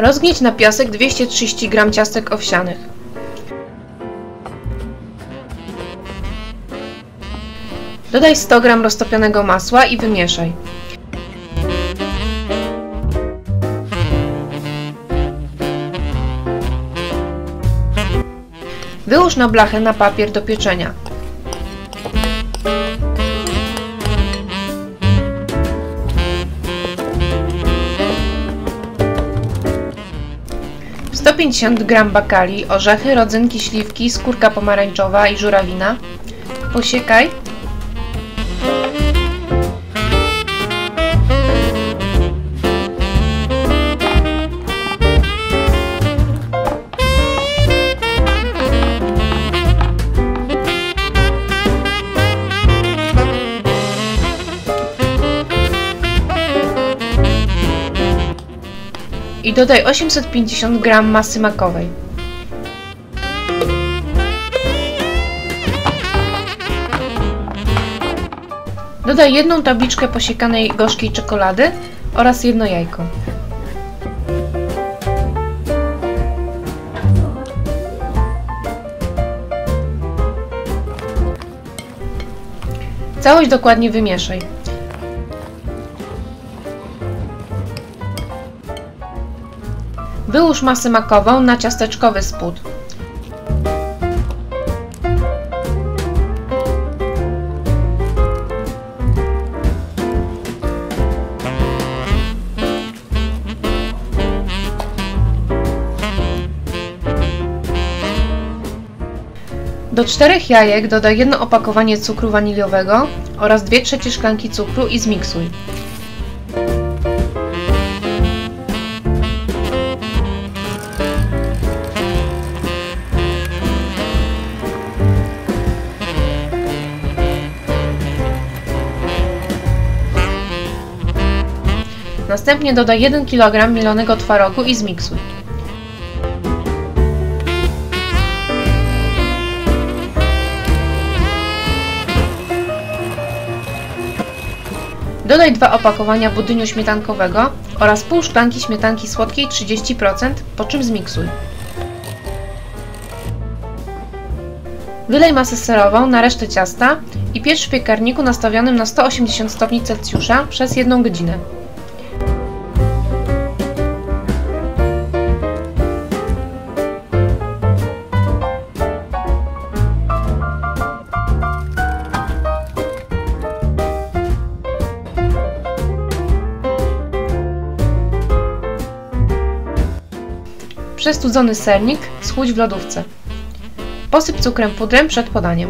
Rozgnieć na piasek 230 g ciastek owsianych. Dodaj 100 g roztopionego masła i wymieszaj. Wyłóż na blachę na papier do pieczenia. W 150 g bakali, orzechy, rodzynki, śliwki, skórka pomarańczowa i żurawina. Posiekaj. I dodaj 850 g masy makowej. Dodaj jedną tabliczkę posiekanej gorzkiej czekolady oraz jedno jajko. Całość dokładnie wymieszaj. Wyłóż masę makową na ciasteczkowy spód. Do 4 jajek dodaj jedno opakowanie cukru waniliowego oraz 2/3 szklanki cukru i zmiksuj. Następnie dodaj 1 kg mielonego twarogu i zmiksuj. Dodaj 2 opakowania budyniu śmietankowego oraz pół szklanki śmietanki słodkiej 30%, po czym zmiksuj. Wylej masę serową na resztę ciasta i piecz w piekarniku nastawionym na 180 stopni Celsjusza przez 1 godzinę. Przestudzony sernik schłódź w lodówce. Posyp cukrem pudrem przed podaniem.